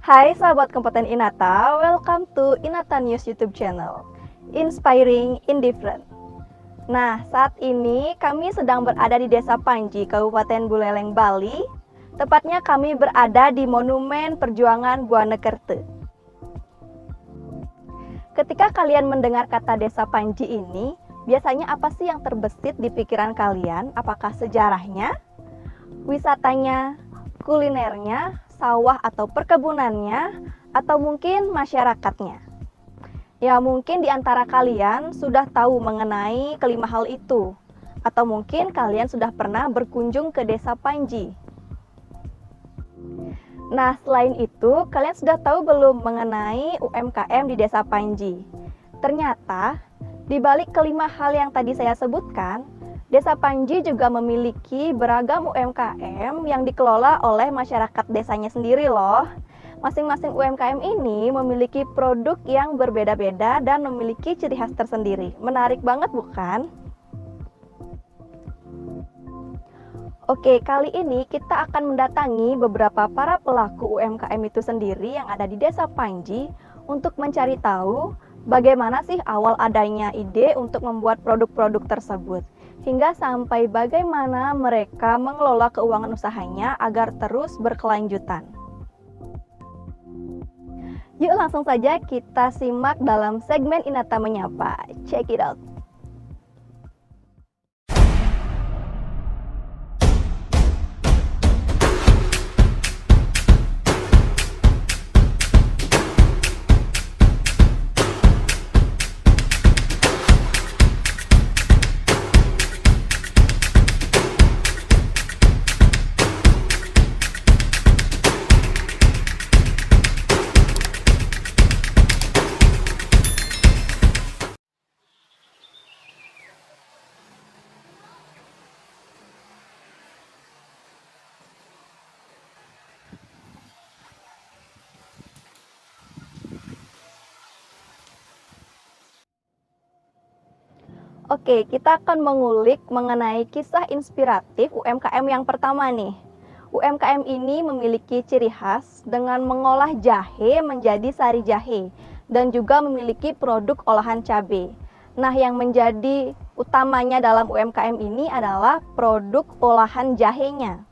Hai sahabat kompeten Inata, welcome to Inata News YouTube channel, Inspiring Indifferent. Nah, saat ini kami sedang berada di Desa Panji, Kabupaten Buleleng, Bali. Tepatnya kami berada di Monumen Perjuangan Buanekerte. Ketika kalian mendengar kata Desa Panji ini, biasanya apa sih yang terbesit di pikiran kalian? Apakah sejarahnya, wisatanya, kulinernya, sawah atau perkebunannya, atau mungkin masyarakatnya? Ya, mungkin di antara kalian sudah tahu mengenai kelima hal itu, atau mungkin kalian sudah pernah berkunjung ke Desa Panji. Nah, selain itu, kalian sudah tahu belum mengenai UMKM di Desa Panji? Ternyata, di balik kelima hal yang tadi saya sebutkan, Desa Panji juga memiliki beragam UMKM yang dikelola oleh masyarakat desanya sendiri loh. Masing-masing UMKM ini memiliki produk yang berbeda-beda dan memiliki ciri khas tersendiri. Menarik banget bukan? Oke, kali ini kita akan mendatangi beberapa para pelaku UMKM itu sendiri yang ada di Desa Panji untuk mencari tahu bagaimana sih awal adanya ide untuk membuat produk-produk tersebut, hingga sampai bagaimana mereka mengelola keuangan usahanya agar terus berkelanjutan. Yuk langsung saja kita simak dalam segmen Inata Menyapa. Check it out. Oke, kita akan mengulik mengenai kisah inspiratif UMKM yang pertama nih. UMKM ini memiliki ciri khas dengan mengolah jahe menjadi sari jahe dan juga memiliki produk olahan cabai. Nah, yang menjadi utamanya dalam UMKM ini adalah produk olahan jahenya.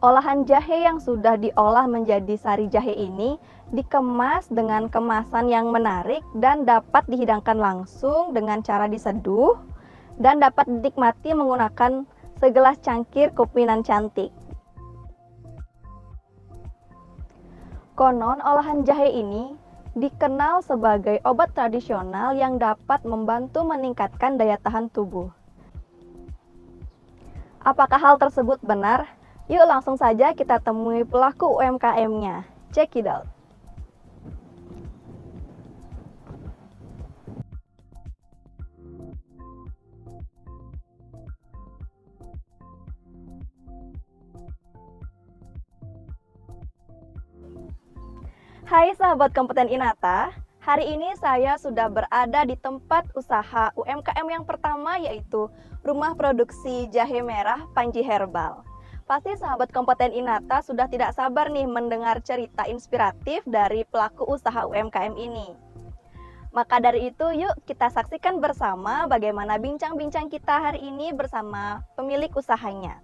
Olahan jahe yang sudah diolah menjadi sari jahe ini dikemas dengan kemasan yang menarik dan dapat dihidangkan langsung dengan cara diseduh dan dapat dinikmati menggunakan segelas cangkir kopi nan cantik. Konon olahan jahe ini dikenal sebagai obat tradisional yang dapat membantu meningkatkan daya tahan tubuh. Apakah hal tersebut benar? Yuk langsung saja kita temui pelaku UMKM-nya. Check it out. Hai sahabat kompeten Inata, hari ini saya sudah berada di tempat usaha UMKM yang pertama, yaitu Rumah Produksi Jahe Merah Panji Herbal. Pasti sahabat kompeten Inata sudah tidak sabar nih mendengar cerita inspiratif dari pelaku usaha UMKM ini. Maka dari itu yuk kita saksikan bersama bagaimana bincang-bincang kita hari ini bersama pemilik usahanya.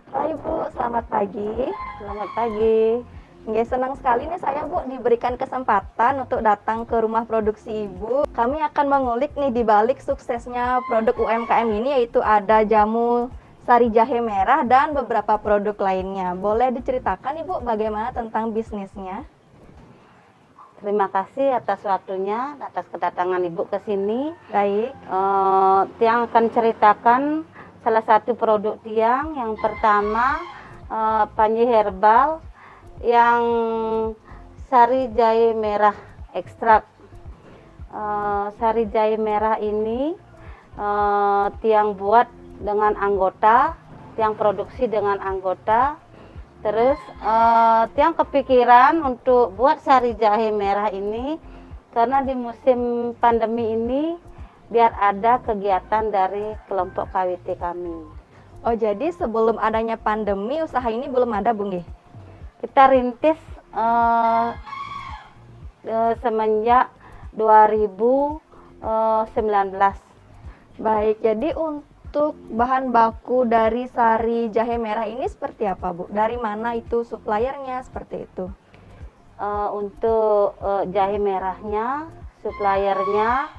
Hai Bu, selamat pagi. Selamat pagi. Nggak, senang sekali nih saya Bu diberikan kesempatan untuk datang ke rumah produksi Ibu. Kami akan mengulik nih di balik suksesnya produk UMKM ini, yaitu ada jamu sari jahe merah dan beberapa produk lainnya. Boleh diceritakan Ibu bagaimana tentang bisnisnya? Terima kasih atas waktunya, atas kedatangan Ibu ke sini. Baik. Tiang akan ceritakan salah satu produk Tiang. Yang pertama Panji Herbal yang sari jahe merah ekstrak. Sari jahe merah ini Tiang buat dengan anggota, Tiang produksi dengan anggota. Terus Tiang kepikiran untuk buat sari jahe merah ini karena di musim pandemi ini biar ada kegiatan dari kelompok KWT kami. Oh, jadi sebelum adanya pandemi usaha ini belum ada, Bu nggih? Kita rintis semenjak 2019. Baik, jadi untuk bahan baku dari sari jahe merah ini seperti apa, Bu? Dari mana itu suppliernya seperti itu? Untuk jahe merahnya, suppliernya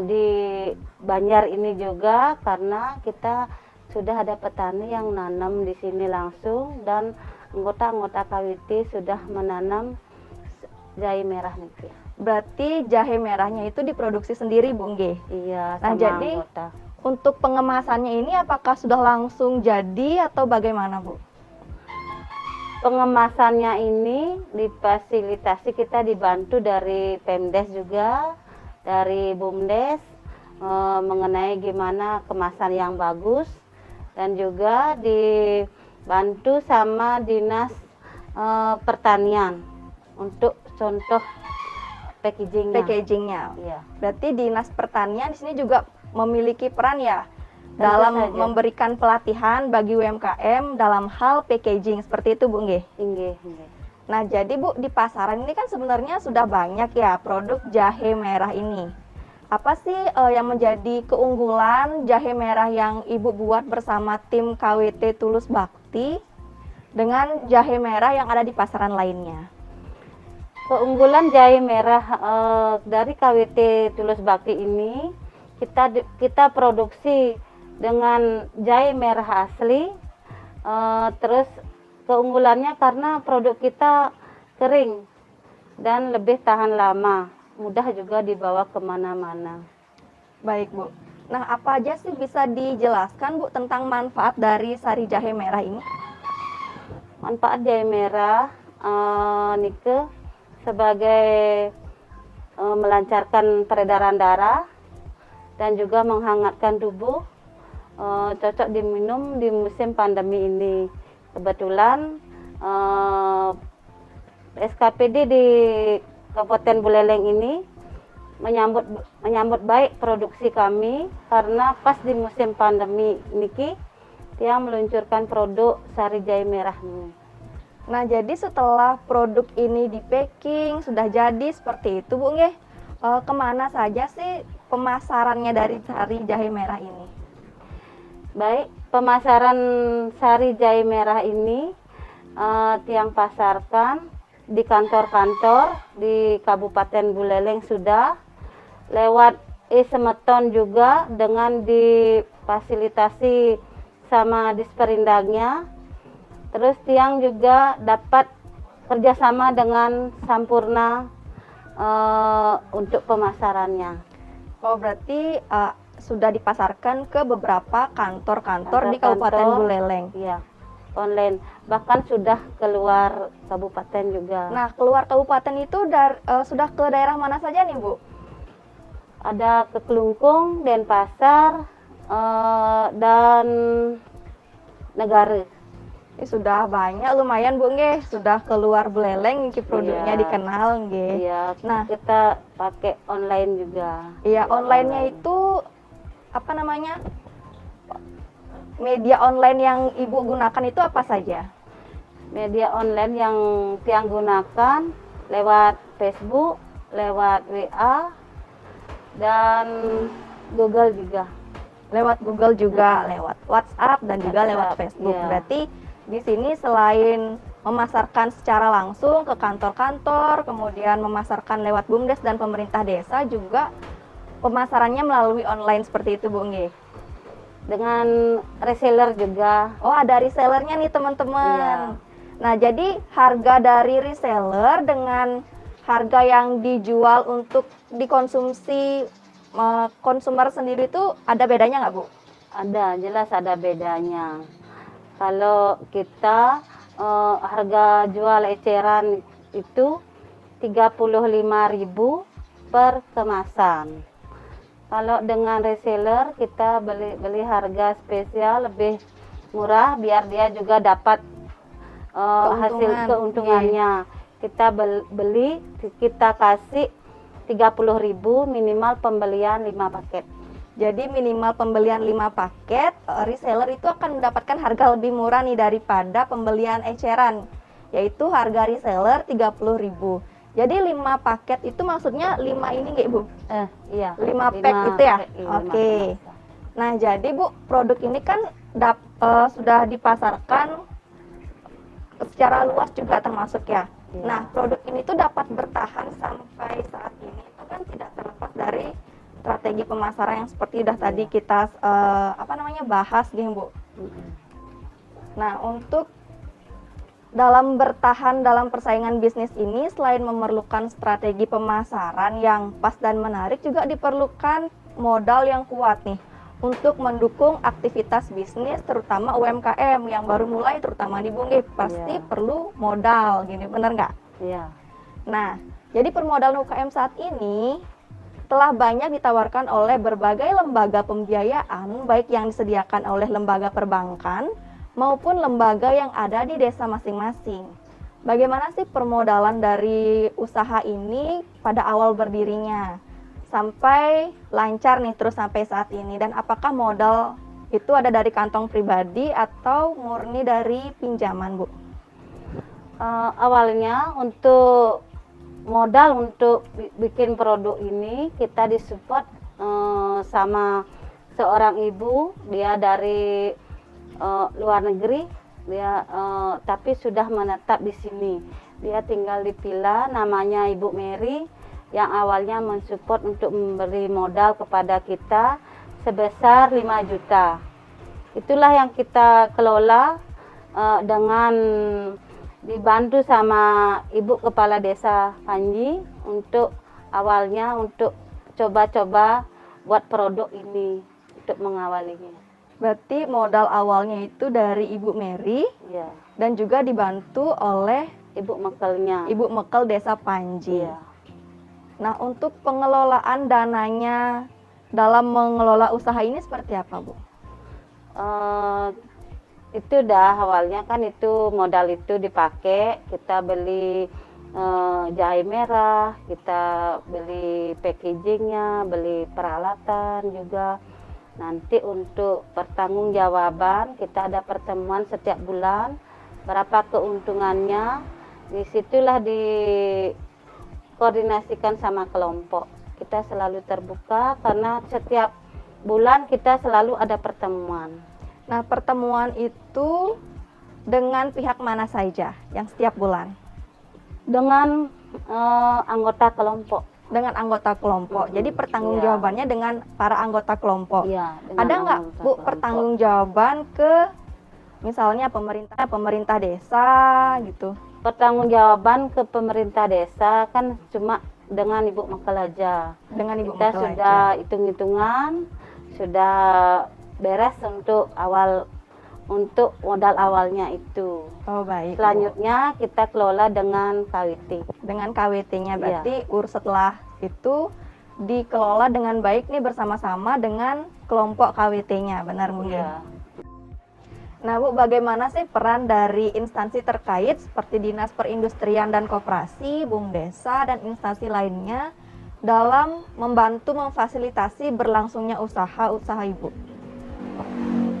di Banjar ini juga, karena kita sudah ada petani yang nanam di sini langsung dan anggota-anggota KWT sudah menanam jahe merah nih. Berarti jahe merahnya itu diproduksi sendiri, Bu nggih? Iya, Nah, sama jadi anggota. untuk pengemasannya ini apakah sudah langsung jadi atau bagaimana, Bu? Pengemasannya ini difasilitasi, kita dibantu dari Pemdes juga, dari Bumdes mengenai gimana kemasan yang bagus, dan juga dibantu sama Dinas Pertanian untuk contoh packagingnya. Packagingnya. Iya. Berarti Dinas Pertanian di sini juga memiliki peran ya Tentu dalam saja. memberikan pelatihan bagi UMKM dalam hal packaging seperti itu, Bu nggih. Inggih. Nah, jadi Bu, di pasaran ini kan sebenarnya sudah banyak ya produk jahe merah ini. Apa sih yang menjadi keunggulan jahe merah yang Ibu buat bersama tim KWT Tulus Bakti dengan jahe merah yang ada di pasaran lainnya? Keunggulan jahe merah dari KWT Tulus Bakti ini, kita produksi dengan jahe merah asli. Terus keunggulannya karena produk kita kering dan lebih tahan lama, mudah juga dibawa kemana-mana. Baik, Bu. Nah, apa aja sih bisa dijelaskan, Bu, tentang manfaat dari sari jahe merah ini? Manfaat jahe merah Nike sebagai melancarkan peredaran darah dan juga menghangatkan tubuh, cocok diminum di musim pandemi ini. Kebetulan SKPD di Kabupaten Buleleng ini menyambut baik produksi kami, karena pas di musim pandemi niki dia meluncurkan produk sari jahe merah ini. Nah, jadi setelah produk ini di packing, sudah jadi seperti itu, Bu nggih. Kemana saja sih pemasarannya dari sari jahe merah ini? Baik, pemasaran sari jahe merah ini tiang pasarkan di kantor-kantor di Kabupaten Buleleng sudah, lewat e-semeton juga dengan difasilitasi sama Disperindangnya. Terus tiang juga dapat kerjasama dengan Sampurna untuk pemasarannya. Oh, berarti sudah dipasarkan ke beberapa kantor-kantor di Kabupaten Buleleng. Iya, online. Bahkan sudah keluar kabupaten juga. Nah, keluar kabupaten itu sudah ke daerah mana saja nih, Bu? Ada ke Kelungkung, Denpasar, dan Negara. Ini sudah banyak, lumayan, Bu nggih. Sudah keluar Buleleng, produknya Iya. dikenal nggih. Iya, Nah, kita pakai online juga. iya, online-nya itu apa namanya? Media online yang Ibu gunakan itu apa saja? Media online yang tiang gunakan lewat Facebook, lewat WA, dan Google juga. Lewat Google juga, lewat WhatsApp dan juga lewat WhatsApp, Facebook. iya. Berarti di sini selain memasarkan secara langsung ke kantor-kantor, kemudian memasarkan lewat BUMDes dan pemerintah desa, juga pemasarannya melalui online seperti itu, Bu nggih. Dengan reseller juga. Oh, ada resellernya nih, teman-teman. Iya. Nah, jadi harga dari reseller dengan harga yang dijual untuk dikonsumsi konsumer sendiri itu ada bedanya nggak, Bu? Ada, jelas ada bedanya. Kalau kita harga jual eceran itu 35.000 per kemasan. Kalau dengan reseller kita beli harga spesial lebih murah, biar dia juga dapat hasil keuntungannya. Kita beli, kita kasih 30.000 minimal pembelian 5 paket. Jadi minimal pembelian 5 paket, reseller itu akan mendapatkan harga lebih murah nih daripada pembelian eceran, yaitu harga reseller 30.000. Jadi 5 paket itu maksudnya 5 ini nggak Bu? Iya. 5 pack itu ya? Iya, Oke. Nah jadi Bu, produk ini kan sudah dipasarkan secara luas juga termasuk ya. Iya. Nah produk ini tuh dapat bertahan sampai saat ini itu kan tidak terlepas dari strategi pemasaran yang seperti udah tadi kita bahas gitu Bu. Nah untuk dalam bertahan dalam persaingan bisnis ini, selain memerlukan strategi pemasaran yang pas dan menarik, juga diperlukan modal yang kuat nih untuk mendukung aktivitas bisnis, terutama UMKM yang baru mulai, terutama di Bungi, pasti perlu modal, gini, bener nggak? Iya. Nah, jadi permodalan UKM saat ini telah banyak ditawarkan oleh berbagai lembaga pembiayaan, baik yang disediakan oleh lembaga perbankan maupun lembaga yang ada di desa masing-masing. Bagaimana sih permodalan dari usaha ini pada awal berdirinya sampai lancar nih terus sampai saat ini, dan apakah modal itu ada dari kantong pribadi atau murni dari pinjaman, Bu? Awalnya untuk modal untuk bikin produk ini kita disupport sama seorang ibu, dia dari luar negeri, dia tapi sudah menetap di sini. Dia tinggal di villa, namanya Ibu Mary, yang awalnya mensupport untuk memberi modal kepada kita sebesar 5 juta. Itulah yang kita kelola dengan dibantu sama Ibu Kepala Desa Panji untuk awalnya untuk coba-coba buat produk ini untuk mengawalinya. Berarti modal awalnya itu dari Ibu Mary, Ya. dan juga dibantu oleh Ibu Mekelnya. Ibu Mekel Desa Panji. Ya. Nah, untuk pengelolaan dananya dalam mengelola usaha ini seperti apa, Bu? Itu dah awalnya kan itu modal itu dipakai, kita beli jahe merah, kita beli packagingnya, beli peralatan juga. Nanti untuk pertanggungjawaban kita ada pertemuan setiap bulan, berapa keuntungannya, disitulah dikoordinasikan sama kelompok. Kita selalu terbuka karena setiap bulan kita selalu ada pertemuan. Nah, pertemuan itu dengan pihak mana saja yang setiap bulan? Dengan anggota kelompok. Dengan anggota kelompok. Jadi pertanggungjawabannya dengan para anggota kelompok. Iya, Ada nggak, Bu, pertanggungjawaban ke misalnya pemerintah desa gitu? Pertanggungjawaban ke pemerintah desa kan cuma dengan Ibu Mekel aja. Dengan Ibu Kita Mekel sudah aja. hitung-hitungan, sudah beres untuk modal awalnya itu. Oh, baik. Bu. Selanjutnya kita kelola dengan KWT. Dengan KWT-nya berarti setelah itu dikelola dengan baik nih bersama-sama dengan kelompok KWT-nya, benar Bu? Iya. Nah Bu, bagaimana sih peran dari instansi terkait seperti Dinas Perindustrian dan Koperasi, Bumdesa, dan instansi lainnya dalam membantu memfasilitasi berlangsungnya usaha Ibu?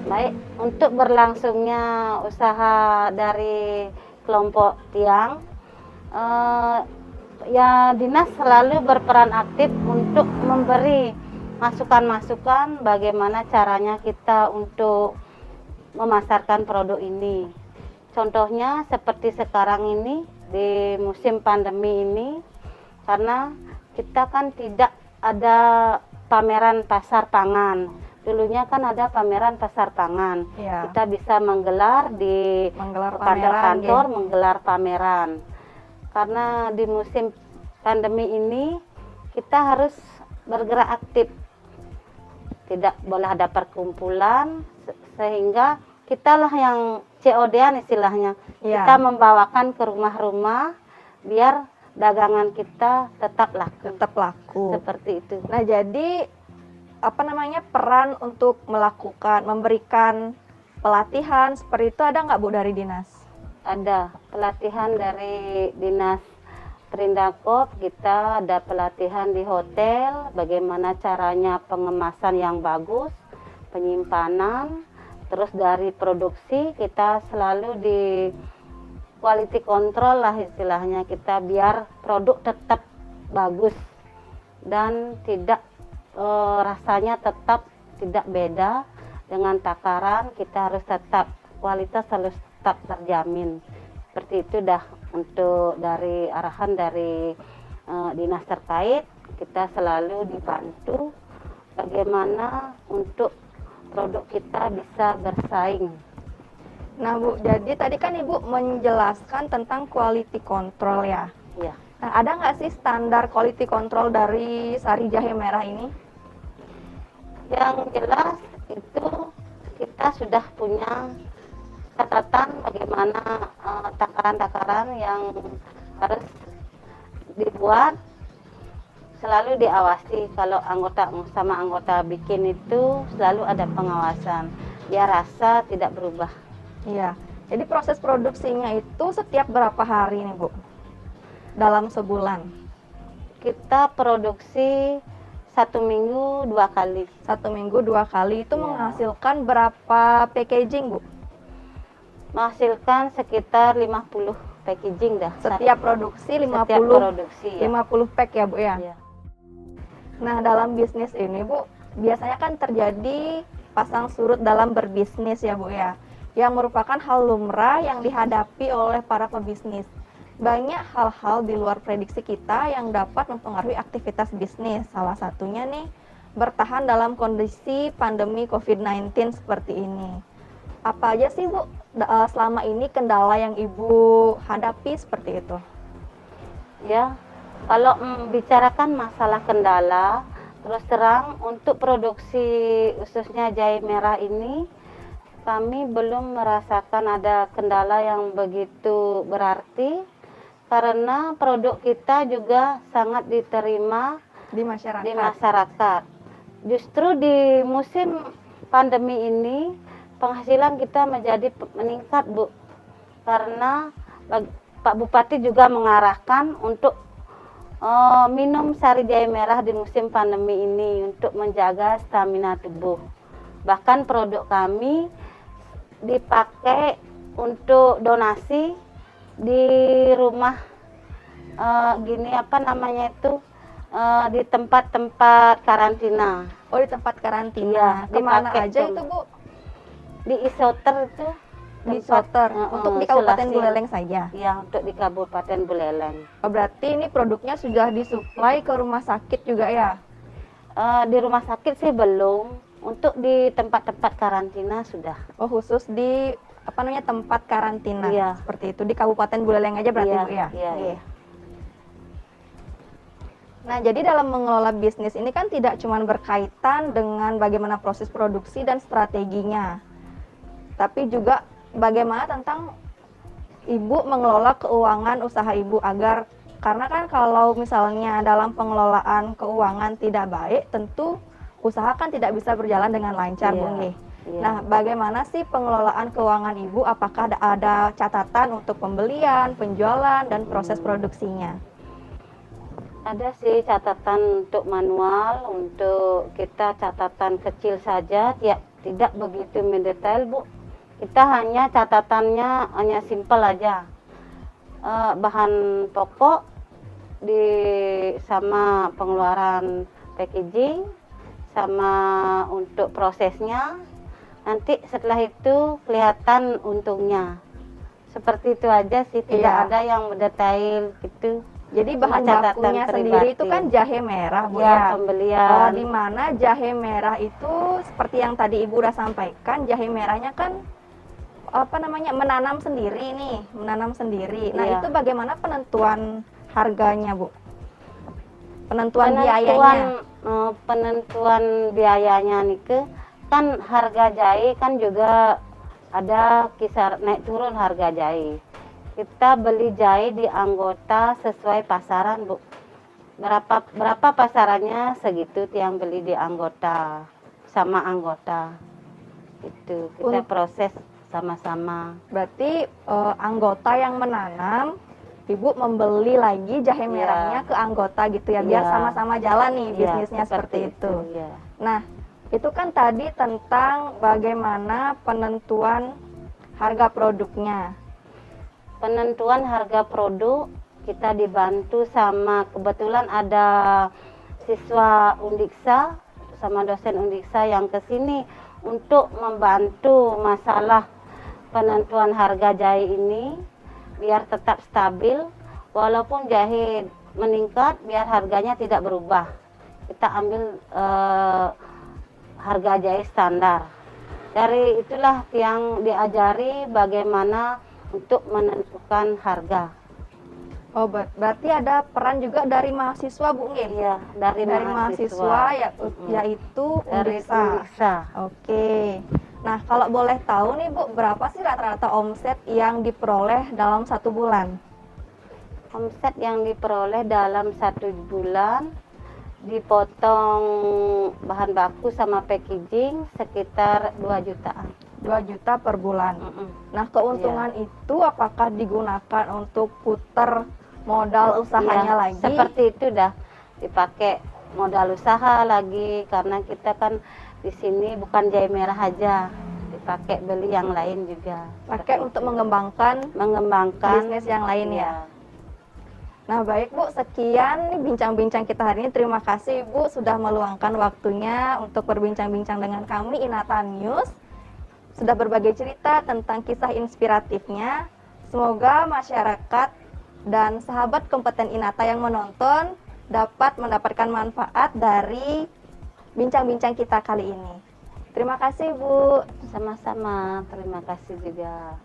Baik, untuk berlangsungnya usaha dari kelompok tiang, ya dinas selalu berperan aktif untuk memberi masukan-masukan bagaimana caranya kita untuk memasarkan produk ini. Contohnya seperti sekarang ini di musim pandemi ini, karena kita kan tidak ada pameran pasar pangan. Dulunya kan ada pameran pasar pangan. Ya. Kita bisa menggelar di kantor-kantor, menggelar pameran. Karena di musim pandemi ini kita harus bergerak aktif. Tidak boleh ada perkumpulan, sehingga kitalah yang COD-an istilahnya. Ya. Kita membawakan ke rumah-rumah biar dagangan kita tetap laku. Seperti itu. Nah, jadi peran untuk memberikan pelatihan seperti itu ada nggak Bu dari dinas? Ada pelatihan dari dinas Perindakop kita ada pelatihan di hotel, bagaimana caranya pengemasan yang bagus, penyimpanan, terus dari produksi kita selalu di quality control lah istilahnya, kita biar produk tetap bagus dan tidak rasanya tetap tidak beda dengan takaran, kita harus tetap kualitas harus tetap terjamin. Seperti itu dah untuk dari arahan dari dinas terkait, kita selalu dibantu bagaimana untuk produk kita bisa bersaing. Nah Bu, jadi tadi kan Ibu menjelaskan tentang quality control ya. Ya. Nah, ada nggak sih standar quality control dari sari jahe merah ini? Yang jelas itu kita sudah punya catatan bagaimana takaran-takaran yang harus dibuat, selalu diawasi. Kalau anggota bikin itu selalu ada pengawasan biar rasa tidak berubah. Iya, jadi proses produksinya itu setiap berapa hari nih Bu? Dalam sebulan? Kita produksi 1 minggu 2 kali. 1 minggu 2 kali itu Iya. menghasilkan berapa packaging Bu? Menghasilkan sekitar 50 packaging dah. Setiap produksi 50, Setiap produksi ya. 50 pack ya Bu ya? Iya. Nah dalam bisnis ini Bu, biasanya kan terjadi pasang surut dalam berbisnis ya Bu ya, yang merupakan hal lumrah yang dihadapi oleh para pebisnis. Banyak hal-hal di luar prediksi kita yang dapat mempengaruhi aktivitas bisnis. Salah satunya nih, bertahan dalam kondisi pandemi COVID-19 seperti ini. Apa aja sih Bu selama ini kendala yang Ibu hadapi seperti itu? Ya, kalau membicarakan masalah kendala, terus terang untuk produksi khususnya jahe merah ini, kami belum merasakan ada kendala yang begitu berarti, karena produk kita juga sangat diterima Di masyarakat? di masyarakat. Justru di musim pandemi ini, penghasilan kita menjadi meningkat Bu, karena Pak Bupati juga mengarahkan untuk minum sari jahe merah di musim pandemi ini untuk menjaga stamina tubuh. Bahkan produk kami dipakai untuk donasi di rumah gini apa namanya itu di tempat-tempat karantina. Oh, di tempat karantina. Iya, Kemana dipakai aja tuh. itu Bu? Di isoter itu Di tempat, Soter, untuk di Kabupaten isolasi. Buleleng saja. Ya, untuk di Kabupaten Buleleng. Oh, berarti ini produknya sudah disuplai ke rumah sakit juga ya? Di rumah sakit sih belum, untuk di tempat-tempat karantina sudah. Oh, khusus di apa namanya tempat karantina. Iya. Seperti itu di Kabupaten Buleleng aja berarti Iya, Bu ya? iya, iya. Nah, jadi dalam mengelola bisnis ini kan tidak cuma berkaitan dengan bagaimana proses produksi dan strateginya, tapi juga bagaimana tentang Ibu mengelola keuangan usaha Ibu agar, karena kan kalau misalnya dalam pengelolaan keuangan tidak baik, tentu usaha kan tidak bisa berjalan dengan lancar, Iya, Bu nggih. iya. Nah, bagaimana sih pengelolaan keuangan Ibu? Apakah ada catatan untuk pembelian, penjualan, dan proses produksinya? Ada sih catatan untuk manual, untuk kita catatan kecil saja, ya tidak begitu mendetail Bu. Kita hanya catatannya hanya simpel aja. Bahan pokok sama pengeluaran packaging, sama untuk prosesnya. Nanti setelah itu kelihatan untungnya. Seperti itu aja sih, tidak Iya. ada yang mendetail gitu. Jadi bahan Catatan bakunya sendiri pribadi. itu kan jahe merah, Bu Ya, ya. pembelian. Di mana jahe merah itu seperti yang tadi Ibu udah sampaikan, jahe merahnya kan apa namanya menanam sendiri nih, menanam sendiri. Nah, Iya. itu bagaimana penentuan harganya, Bu? Penentuan biayanya. Penentuan biayanya nih kan harga jahe kan juga ada kisar naik turun harga jahe. Kita beli jahe di anggota sesuai pasaran Bu. Berapa pasarannya segitu yang beli di anggota sama anggota. Itu kita proses sama-sama. Berarti anggota yang menanam Ibu membeli lagi jahe Iya. merahnya ke anggota gitu ya, biar Iya. sama-sama jalan nih Iya, bisnisnya seperti itu. Iya. Nah, itu kan tadi tentang bagaimana penentuan harga produknya. Penentuan harga produk kita dibantu sama, kebetulan ada siswa Undiksa sama dosen Undiksa yang ke sini untuk membantu masalah penentuan harga jahe ini biar tetap stabil, walaupun jahe meningkat biar harganya tidak berubah. Kita ambil harga jahe standar. Dari itulah yang diajari bagaimana untuk menentukan harga. Oh, berarti ada peran juga dari mahasiswa, Bu, nggih? Iya, dari mahasiswa ya, yaitu dari Undiksa. Undiksa. Oke. Nah, kalau boleh tahu nih, Bu, berapa sih rata-rata omset yang diperoleh dalam 1 bulan? Omset yang diperoleh dalam 1 bulan dipotong bahan baku sama packaging sekitar 2 jutaan. 2 juta per bulan. Nah, Iya. keuntungan itu apakah digunakan untuk putar modal usahanya Iya, lagi? seperti itu dah, dipakai modal usaha lagi karena kita kan di sini bukan jahe merah aja, dipakai beli yang lain juga. Pakai Seperti untuk itu. mengembangkan mengembangkan bisnis yang lain ya. Iya. Nah, baik Bu, sekian nih bincang-bincang kita hari ini. Terima kasih Bu sudah meluangkan waktunya untuk berbincang-bincang dengan kami Inata News. Sudah berbagi cerita tentang kisah inspiratifnya. Semoga masyarakat dan sahabat kompeten Inata yang menonton dapat mendapatkan manfaat dari bincang-bincang kita kali ini. Terima kasih Bu. Sama-sama, terima kasih juga.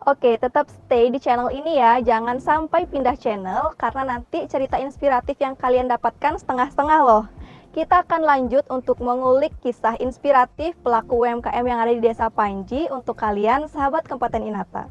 Oke, tetap stay di channel ini ya. Jangan sampai pindah channel karena nanti cerita inspiratif yang kalian dapatkan setengah-setengah loh. Kita akan lanjut untuk mengulik kisah inspiratif pelaku UMKM yang ada di Desa Panji untuk kalian sahabat kompeten Inata.